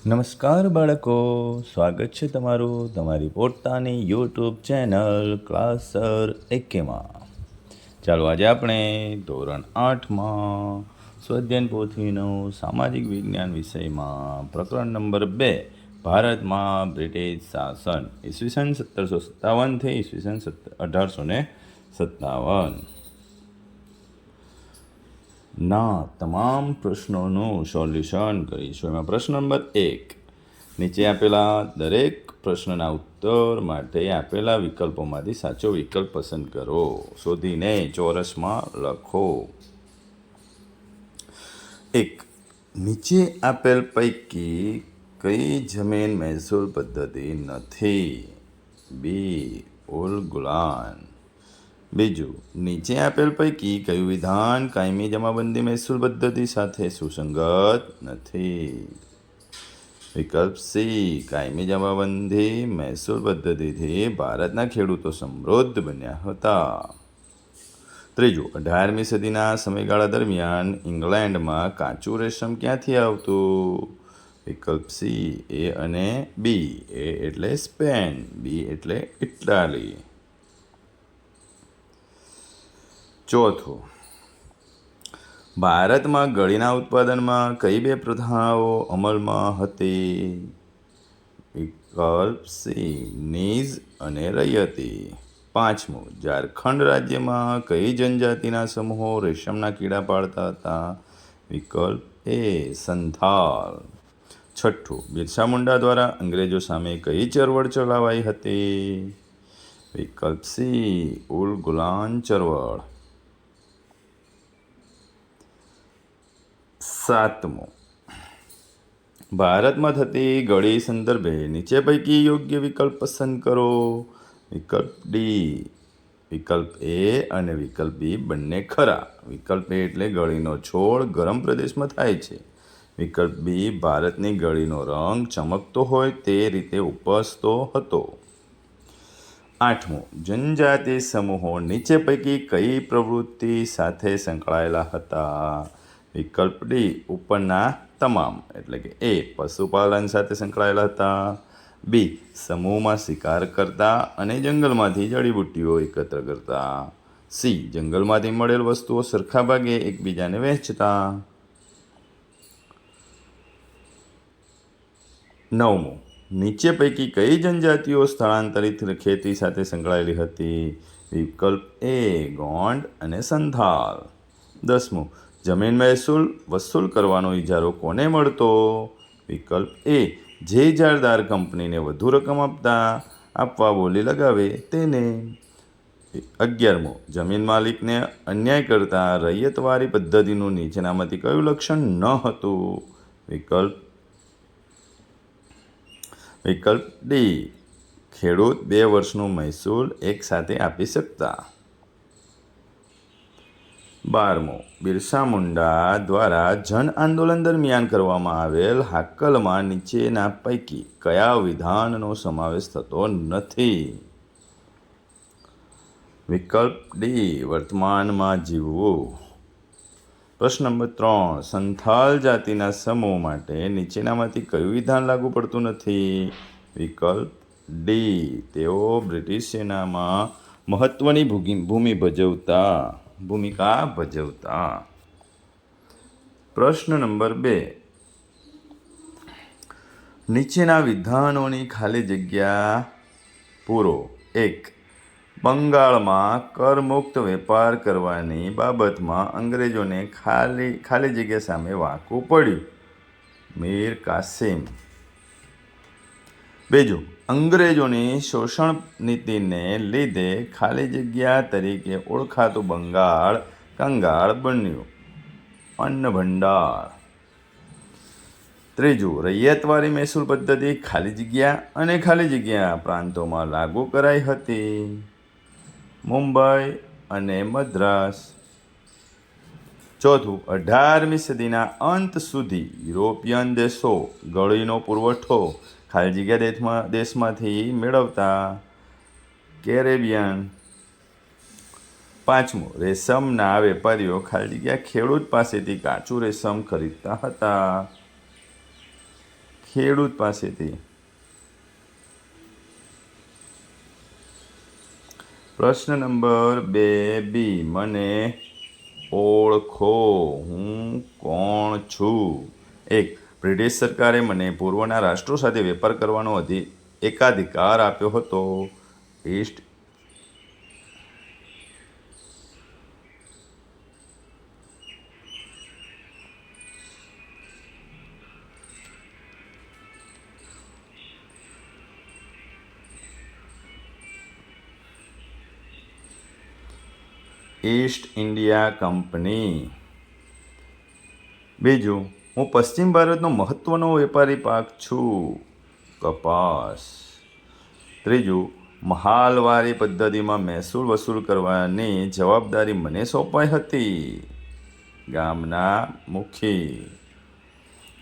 નમસ્કાર બાળકો, સ્વાગત છે તમારું તમારી પોતાની યુટ્યુબ ચેનલ ક્લાસર એકેમાં. ચાલો આજે આપણે ધોરણ 8માં સ્વાધ્યાયન પોથીનું સામાજિક વિજ્ઞાન વિષયમાં પ્રકરણ નંબર 2 ભારતમાં બ્રિટિશ શાસન ઈસવીસન 1757થી ઈસવીસન 1857 ના તમામ પ્રશ્નોનું સોલ્યુશન કરીશું. એમાં પ્રશ્ન નંબર 1, નીચે આપેલા દરેક પ્રશ્નના ઉત્તર માટે આપેલા વિકલ્પોમાંથી સાચો વિકલ્પ પસંદ કરો. શોધીને ચોરસમાં લખો. 1. નીચે આપેલ પૈકી કઈ જમીન મહેસૂલ પદ્ધતિ નથી? બી. ઉલ ગુલાન. બીજું, નીચે આપેલ પૈકી કયું વિધાન કાયમી જમાબંધી મહેસૂલ પદ્ધતિ સાથે સુસંગત નથી? વિકલ્પ સી, કાયમી જમાબંધી મહેસૂલ પદ્ધતિથી ભારતના ખેડૂતો સમૃદ્ધ બન્યા હતા. ત્રીજું, 18મી સદીના સમયગાળા દરમિયાન ઇંગ્લેન્ડમાં કાચું રેશમ ક્યાંથી આવતું? વિકલ્પ સી, એ અને બી. એ એટલે સ્પેન, બી એટલે ઇટાલી. ચોથું, ભારતમાં ગળીના ઉત્પાદનમાં કઈ બે પ્રથાઓ અમલમાં હતી? વિકલ્પ સી, નીઝ અને રૈયતી. પાંચમું, ઝારખંડ રાજ્યમાં કઈ જનજાતિના સમૂહો રેશમના કીડા પાળતા હતા? વિકલ્પ એ, સંથાલ. છઠ્ઠું, બિરસા મુંડા દ્વારા અંગ્રેજો સામે કઈ ચળવળ ચલાવાઈ હતી? વિકલ્પ સી, ઉલ ગુલાન ચળવળ. સાતમું, ભારતમાં થતી ગળી સંદર્ભે નીચે પૈકી યોગ્ય વિકલ્પ પસંદ કરો. વિકલ્પ ડી, વિકલ્પ એ અને વિકલ્પ બી બંને ખરા. વિકલ્પ એ એટલે ગળીનો છોડ ગરમ પ્રદેશમાં થાય છે. વિકલ્પ બી, ભારતની ગળીનો રંગ ચમકતો હોય તે રીતે ઉપસતો હતો. આઠમું, જનજાતિ સમૂહો નીચે પૈકી કઈ પ્રવૃત્તિ સાથે સંકળાયેલા હતા? વિકલ્પ ડી, ઉપરના તમામ એટલે કે એ, પશુપાલન સાથે સંકળાયેલા હતા. બી, સમૂહમાં શિકાર કરતા અને જંગલમાંથી જડીબુટ્ટીઓ એકત્ર કરતા. સી, જંગલમાંથી મળેલ વસ્તુઓ સરખા ભાગે એકબીજાને વહેંચતા. નવમું, નીચે પૈકી કઈ જનજાતિઓ સ્થળાંતરિત ખેતી સાથે સંકળાયેલી હતી? વિકલ્પ એ, ગોંડ અને સંથાલ. 10મું, જમીન મહેસૂલ વસૂલ કરવાનો ઇજારો કોને મળતો? વિકલ્પ એ, જે ઇજારદાર કંપનીને વધુ રકમ આપવા બોલી લગાવે તેને. 11મું, જમીન માલિકને અન્યાય કરતા રૈયતવારી પદ્ધતિનું નીચેનામાંથી કયું લક્ષણ ન હતું? વિકલ્પ ડી, ખેડૂત 2 વર્ષનું મહેસૂલ એક સાથે આપી શકતા. 12મું, બિરસા મુંડા દ્વારા જન આંદોલન દરમિયાન કરવામાં આવેલ હાકલમાં નીચેના પૈકી કયા વિધાનનો સમાવેશ થતો નથી? વિકલ્પ ડી, વર્તમાનમાં જીવવું. પ્રશ્ન નંબર 3, સંથાલ જાતિના સમૂહ માટે નીચેનામાંથી કયું વિધાન લાગુ પડતું નથી? વિકલ્પ ડી, તેઓ બ્રિટિશ સેનામાં મહત્વની ભૂમિકા ભજવતા. પ્રશ્ન નંબર 2, નીચેના વિધાનોની ખાલી જગ્યા પૂરો. 1. બંગાળમાં કરમુક્ત વેપાર કરવાની બાબતમાં અંગ્રેજોને ખાલી જગ્યા સામે વાંકવું પડ્યું. મીર કાસિમ. 2. અંગ્રેજોની શોષણ નીતિને લીધે ખાલી જગ્યા તરીકે ઓળખાતું બંગાળ કંગાળ બન્યું. અન્ન ભંડાર. 3. રૈયતવારી મહેસૂલ પદ્ધતિ ખાલી જગ્યા અને ખાલી જગ્યા પ્રાંતોમાં લાગુ કરાઈ હતી. મુંબઈ અને મદ્રાસ. 4. 18મી સદીના અંત સુધી યુરોપિયન દેશો ગળીનો પુરવઠો ખાલી જગ્યા દેશમાંથી મેળવતા. કેરેબિયન. 5. રેશમના વેપારીઓ ખાલી જગ્યા ખેડૂત પાસેથી કાચું રેશમ ખરીદતા હતા. ખેડૂત પાસેથી. પ્રશ્ન નંબર 2B, મને ઓળખો, હું કોણ છું? 1. બ્રિટિશ સરકારે મને પૂર્વના રાષ્ટ્રો સાથે વેપાર કરવાનો એકાધિકાર આપ્યો હતો. East India company. બીજું, હું પશ્ચિમ ભારતનો મહત્વનો વેપારી પાક છું, કપાસ. ત્રીજું, મહાલવારી પદ્ધતિમાં મહેસૂલ વસૂલ કરવાની જવાબદારી મને સોંપાઈ હતી, ગામના મુખી.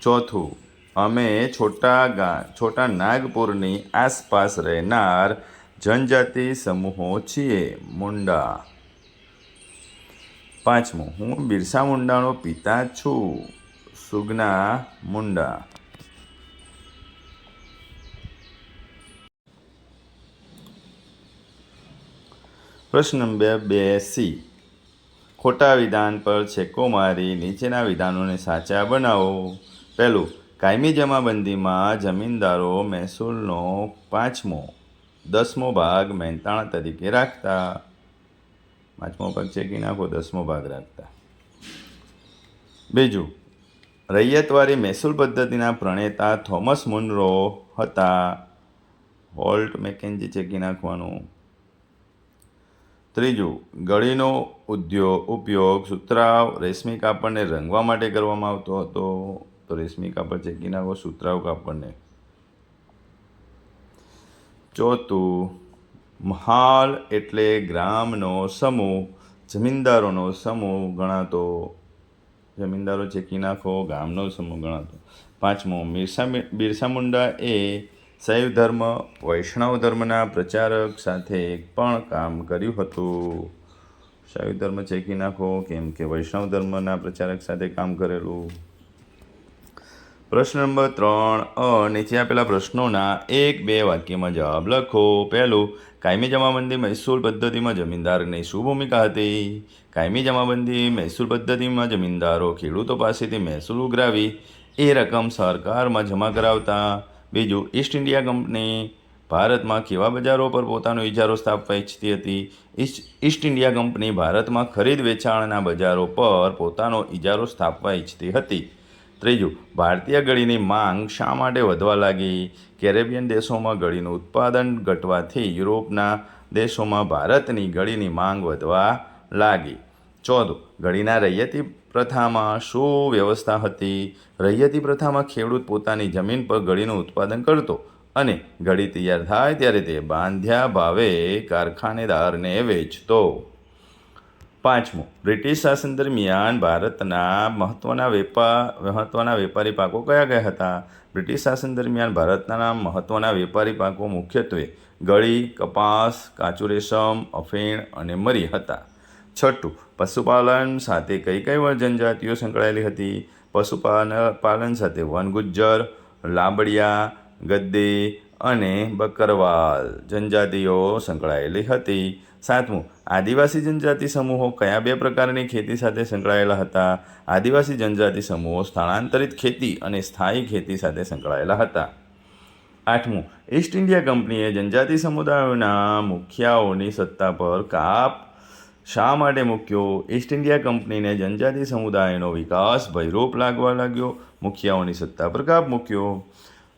ચોથું, અમે છોટા નાગપુરની આસપાસ રહેનાર જનજાતિ સમૂહો છીએ, મુંડા. પાંચમું, હું બિરસા મુંડાનો પિતા છું, સુગના મુંડા. પ્રશ્ન નંબર 2C, ખોટા વિધાન પર છેકો મારી નીચેના વિધાનોને સાચા બનાવો. પહેલું, કાયમી જમાબંધીમાં જમીનદારો મહેસૂલનો 10મો ભાગ મહેનતાણા તરીકે રાખતા. 5મો ભાગ ચેકી નાખો, 10મો ભાગ રાખતા. બીજું, રૈયતવારી મહેસૂલ પદ્ધતિના પ્રણેતા થોમસ મુનરો હતા. હોલ્ટ મેકેન્જી ચેકી નાખવાનું. ત્રીજું, ગળીનો ઉપયોગ સુતરાઉ રેશમી કાપડને રંગવા માટે કરવામાં આવતો હતો. તો રેશમી કાપડ ચેકી નાખો, સુતરાઉ કાપડને. ચોથું, મહાલ એટલે ગ્રામનો સમૂહ, જમીનદારોનો સમૂહ ગણાતો. જમીનદારો ચેકી નાખો, ગામનો સમૂહ ગણાતો. 5મો, બિરસા મુંડા એ શૈવ ધર્મ વૈષ્ણવ ધર્મના પ્રચારક સાથે પણ કામ કર્યું હતું. શૈવ ધર્મ ચેકી નાખો, કેમ કે વૈષ્ણવ ધર્મના પ્રચારક સાથે કામ કરેલું. પ્રશ્ન નંબર 3A, નીચે આપેલા પ્રશ્નોના 1-2 વાક્યમાં જવાબ લખો. પહેલું, કાયમી જમાબંધી મહેસૂલ પદ્ધતિમાં જમીનદારની શું ભૂમિકા હતી? કાયમી જમાબંધી મહેસૂલ પદ્ધતિમાં જમીનદારો ખેડૂતો પાસેથી મહેસૂલ ઉઘરાવી એ રકમ સરકારમાં જમા કરાવતા. બીજું, ઈસ્ટ ઇન્ડિયા કંપની ભારતમાં કેવા બજારો પર પોતાનો ઇજારો સ્થાપવા ઈચ્છતી હતી? ઈસ્ટ ઇન્ડિયા કંપની ભારતમાં ખરીદ વેચાણના બજારો પર પોતાનો ઇજારો સ્થાપવા ઈચ્છતી હતી. ત્રીજું, ભારતીય ગળીની માંગ શા માટે વધવા લાગી? કેરેબિયન દેશોમાં ગળીનું ઉત્પાદન ઘટવાથી યુરોપના દેશોમાં ભારતની ગળીની માંગ વધવા લાગી. ચોથું, ગળીના રૈયતી પ્રથામાં શું વ્યવસ્થા હતી? રૈયતી પ્રથામાં ખેડૂત પોતાની જમીન પર ગળીનું ઉત્પાદન કરતો અને ગળી તૈયાર થાય ત્યારે તે બાંધ્યા ભાવે કારખાનેદારને વેચતો. 5મું, બ્રિટિશ શાસન દરમિયાન ભારતના મહત્વના વેપારી પાકો કયા કયા હતા? બ્રિટિશ શાસન દરમિયાન ભારતના મહત્વના વેપારી પાકો મુખ્યત્વે ગળી, કપાસ, કાચું રેશમ, અફીણ અને મરી હતા. 6, પશુપાલન સાથે કઈ કઈ જનજાતિઓ સંકળાયેલી હતી? પશુપાલન સાથે વનગુજ્જર, લાબડિયા, ગદ્દી અને બકરવાલ જનજાતિઓ સંકળાયેલી હતી. 7મું, આદિવાસી જનજાતિ સમૂહો કયા 2 પ્રકારની ખેતી સાથે સંકળાયેલા હતા? આદિવાસી જનજાતિ સમૂહો સ્થળાંતરિત ખેતી અને સ્થાયી ખેતી સાથે સંકળાયેલા હતા. 8મું, ઈસ્ટ ઇન્ડિયા કંપનીએ જનજાતિ સમુદાયોના મુખિયાઓની સત્તા પર કાપ શા માટે મૂક્યો? ઈસ્ટ ઇન્ડિયા કંપનીને જનજાતિ સમુદાયનો વિકાસ ભયરૂપ લાગવા લાગ્યો, મુખિયાઓની સત્તા પર કાપ મૂક્યો.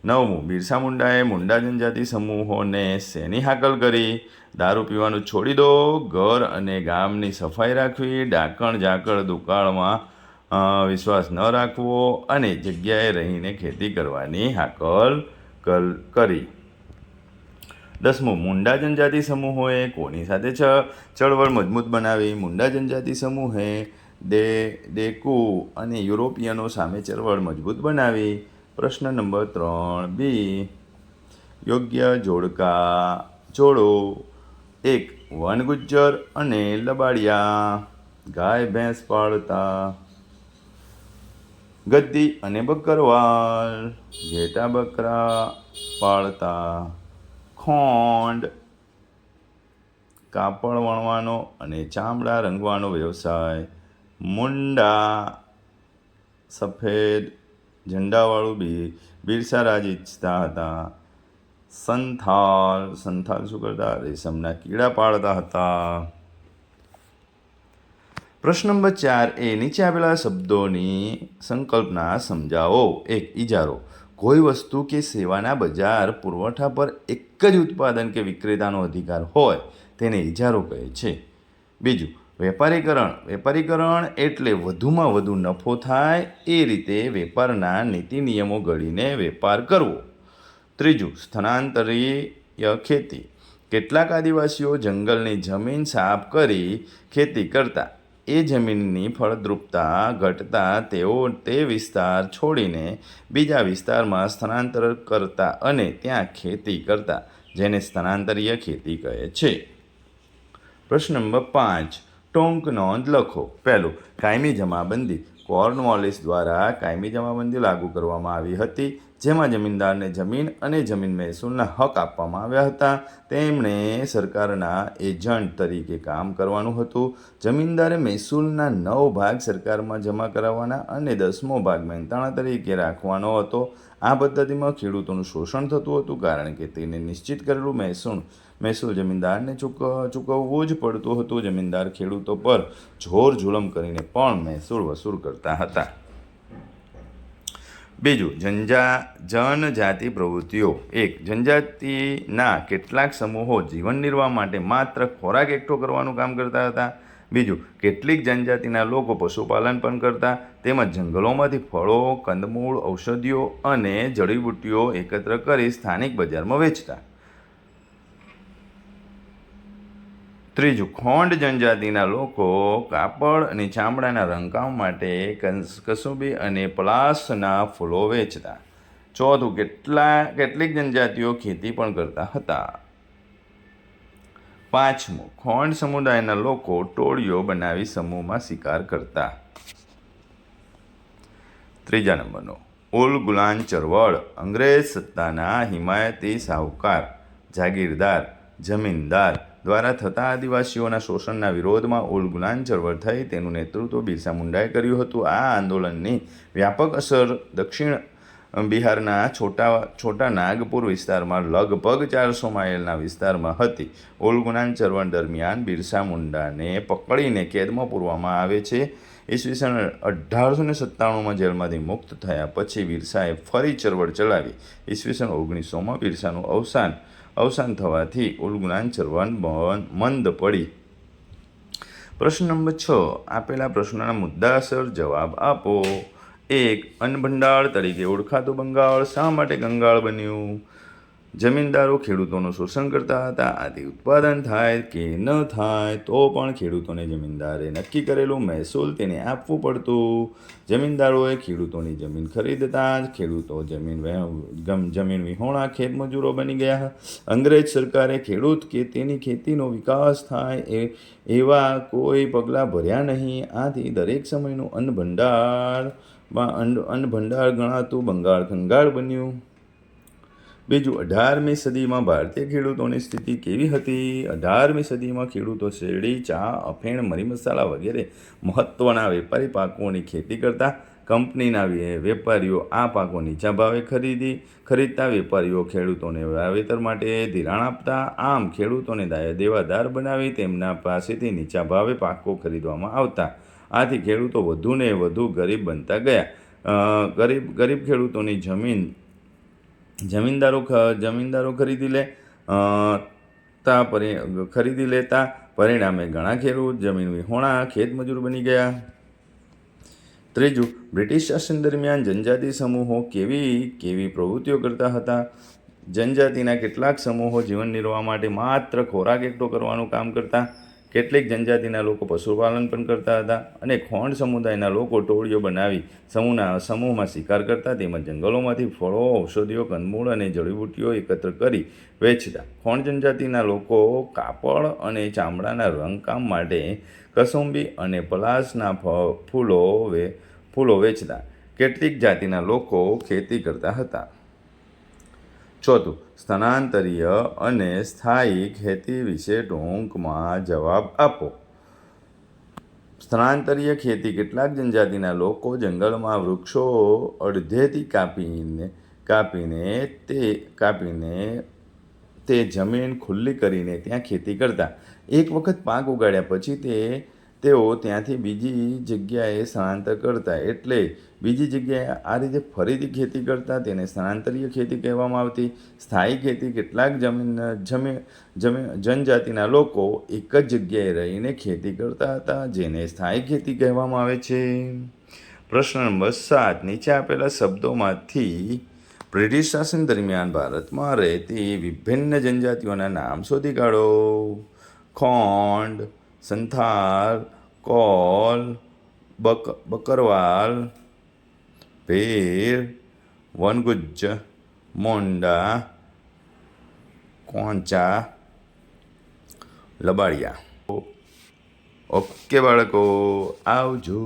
9મું, બિરસા મુંડાએ મુંડા જનજાતિ સમૂહોને શેની હાકલ કરી? દારૂ પીવાનું છોડી દો, ઘર અને ગામની સફાઈ રાખવી, ડાકણ ઝાકળ દુકાળમાં વિશ્વાસ ન રાખવો અને જગ્યાએ રહીને ખેતી કરવાની હાકલ કરી. 10મું, મુંડા જનજાતિ સમૂહોએ કોની સાથે ચળવળ મજબૂત બનાવી? મુંડા જનજાતિ સમૂહે ડેકુ અને યુરોપિયનો સામે ચળવળ મજબૂત બનાવી. પ્રશ્ન નંબર 3B, યોગ્ય જોડકા જોડો. 1, વનગુજ્જર અને લબાડિયા ગાય ભેંસ પાળતા. ગદ્દી અને બકરવાલ, ઘેટા બકરા પાળતા. ખોંડ, કાપડ વણવાનો અને ચામડા રંગવાનો વ્યવસાય. મુંડા, સફેદ ઝંડાવાળું બિરસા રાજ ઈચ્છતા હતા. સંથાલ, સંથાલ શું કરતા? રેશમના કીડા પાળતા હતા. પ્રશ્ન નંબર 4 નીચે આપેલા શબ્દોની સંકલ્પના સમજાવો. 1. ઇજારો, કોઈ વસ્તુ કે સેવાના બજાર પુરવઠા પર એક જ ઉત્પાદન કે વિક્રેતાનો અધિકાર હોય તેને ઇજારો કહે છે. 2. વેપારીકરણ, વેપારીકરણ એટલે વધુમાં વધુ નફો થાય એ રીતે વેપારના નીતિ નિયમો ઘડીને વેપાર કરવો. 3. સ્થાનાંતરીય ખેતી, કેટલાક આદિવાસીઓ જંગલની જમીન સાફ કરી ખેતી કરતા. એ જમીનની ફળદ્રુપતા ઘટતા તેઓ તે વિસ્તાર છોડીને બીજા વિસ્તારમાં સ્થળાંતર કરતા અને ત્યાં ખેતી કરતા, જેને સ્થાનાંતરીય ખેતી કહે છે. પ્રશ્ન નંબર 5 ટૂંક નોંધ લખો. 1. કાયમી જમાબંધી, કોર્નવોલિસ દ્વારા કાયમી જમાબંધી લાગુ કરવામાં આવી હતી, જેમાં જમીનદારને જમીન અને જમીન મહેસૂલના હક આપવામાં આવ્યા હતા. તેમણે સરકારના એજન્ટ તરીકે કામ કરવાનું હતું. જમીનદારે મહેસૂલના 9 ભાગ સરકારમાં જમા કરાવવાના અને 10મો ભાગ મહેનતાણા તરીકે રાખવાનો હતો. આ પદ્ધતિમાં ખેડૂતોનું શોષણ થતું હતું, કારણ કે તેને નિશ્ચિત કરેલું મહેસૂલ જમીનદારને ચૂકવવું જ પડતું હતું. જમીનદાર ખેડૂતો પર જોર જુલમ કરીને પણ મહેસૂલ વસૂલ કરતા હતા. 2. જનજાતિ પ્રવૃત્તિઓ. 1. જનજાતિના કેટલાક સમૂહો જીવન નિર્વાહ માટે માત્ર ખોરાક એકઠો કરવાનું કામ કરતા હતા. 2. કેટલીક જનજાતિના લોકો પશુપાલન પણ કરતા, તેમજ જંગલોમાંથી ફળો, કંદમૂળ, ઔષધિઓ અને જડીબુટ્ટીઓ એકત્ર કરી સ્થાનિક બજારમાં વેચતા. 3. ખોંડ જનજાતિના લોકો કાપડ અને ચામડાના રંગકામ માટે કસુંબી અને પલાસના ફૂલો વેચતા. 4. કેટલીક જનજાતિઓ ખેતી પણ કરતા હતા. 5. ખોંડ સમુદાયના લોકો ટોળીઓ બનાવી સમૂહમાં શિકાર કરતા. 3 નંબરનો ઉલ ગુલાન ચળવળ. અંગ્રેજ સત્તાના હિમાયતી શાહુકાર, જાગીરદાર, જમીનદાર દ્વારા થતા આદિવાસીઓના શોષણના વિરોધમાં ઉલ ગુલાન ચળવળ થઈ. તેનું નેતૃત્વ બિરસા મુંડાએ કર્યું હતું. આ આંદોલનની વ્યાપક અસર દક્ષિણ બિહારના છોટા નાગપુર વિસ્તારમાં લગભગ 400 માઇલના વિસ્તારમાં હતી. ઉલ ગુલાન ચળવળ દરમિયાન બિરસા મુંડાને પકડીને કેદમાં પૂરવામાં આવે છે. ઈસવીસન 1897માં જેલમાંથી મુક્ત થયા પછી બિરસાએ ફરી ચળવળ ચલાવી. ઈસવીસન 1900માં બિરસાનું અવસાન થવાથી ઉલ ગુલાન ચળવળ મંદ પડી. પ્રશ્ન નંબર 6 આપેલા પ્રશ્નોના મુદ્દાસર જવાબ આપો. 1. અન્ન ભંડાર તરીકે ઓળખાતું બંગાળ શા માટે કંગાળ બન્યું? જમીનદારો ખેડૂતોનું શોષણ કરતા હતા, આથી ઉત્પાદન થાય કે ન થાય તો પણ ખેડૂતોને જમીનદારે નક્કી કરેલું મહેસૂલ તેને આપવું પડતું. જમીનદારોએ ખેડૂતોની જમીન ખરીદતા, ખેડૂતો જમીન વિહોણા ખેતમજૂરો બની ગયા. અંગ્રેજ સરકારે ખેડૂત કે તેની ખેતીનો વિકાસ થાય એવા કોઈ પગલાં ભર્યા નહીં. આથી દરેક સમયનું અન્ન ભંડાર ગણાતું બંગાળ કંગાળ બન્યું. 2. 18મી સદીમાં ભારતીય ખેડૂતોની સ્થિતિ કેવી હતી? 18મી સદીમાં ખેડૂતો શેરડી, ચા, અફીણ, મરી મસાલા વગેરે મહત્ત્વના વેપારી પાકોની ખેતી કરતા. કંપનીના વેપારીઓ આ પાકો નીચા ભાવે ખરીદતા. વેપારીઓ ખેડૂતોને વાવેતર માટે ધિરાણ આપતા. આમ ખેડૂતોને દેવાદાર બનાવી તેમના પાસેથી નીચા ભાવે પાકો ખરીદવામાં આવતા. આથી ખેડૂતો વધુને વધુ ગરીબ બનતા ગયા. ગરીબ ખેડૂતોની જમીનદારો ખરીદી લેતા. પરિણામે ઘણા ખેડૂત જમીન વિહોણા ખેતમજૂર બની ગયા. 3. બ્રિટિશ શાસન દરમિયાન જનજાતિ સમૂહો કેવી પ્રવૃત્તિઓ કરતા હતા? જનજાતિના કેટલાક સમૂહો જીવન નિર્વાહ માટે માત્ર ખોરાક એકઠો કરવાનું કામ કરતા. કેટલીક જનજાતિના લોકો પશુપાલન પણ કરતા હતા અને ખોંડ સમુદાયના લોકો ટોળીઓ બનાવી સમૂહમાં શિકાર કરતા, તેમજ જંગલોમાંથી ફળો, ઔષધિઓ, કંદમૂળ અને જડીબુટ્ટીઓ એકત્ર કરી વેચતા. ખોંડ જનજાતિના લોકો કાપડ અને ચામડાના રંગકામ માટે કસુંબી અને પલાસના ફૂલો વેચતા. કેટલીક જાતિના લોકો ખેતી કરતા હતા. ચોથું, સ્થાનાંતરીય અને સ્થાયી ખેતી વિશે ટૂંકમાં જવાબ આપો. સ્થાનાંતરીય ખેતી કેટલાક જનજાતિના લોકો જંગલમાં વૃક્ષો અડધેથી કાપીને તે જમીન ખુલ્લી કરીને ત્યાં ખેતી કરતા. એક વખત પાક ઉગાડ્યા પછી તેઓ ત્યાંથી બીજી જગ્યાએ સ્થળાંતર કરતા, એટલે બીજી જગ્યાએ આ રીતે ફરીથી ખેતી કરતા. તેને સ્થાનાંતરીય ખેતી કહેવામાં આવતી. સ્થાયી ખેતી કેટલાક જનજાતિના લોકો એક જ જગ્યાએ રહીને ખેતી કરતા હતા, જેને સ્થાયી ખેતી કહેવામાં આવે છે. પ્રશ્ન નંબર 7, નીચે આપેલા શબ્દોમાંથી બ્રિટિશ શાસન દરમિયાન ભારતમાં રહેતી વિભિન્ન જનજાતિઓના નામ શોધી કાઢો. ખોંડ, સંથાલ, કોલ, બકરવાલ, ભેર, વનગુજ્જ, મોન્ડા, કોંચા, લબાડિયા. ઓકે બાળકો, આવજો.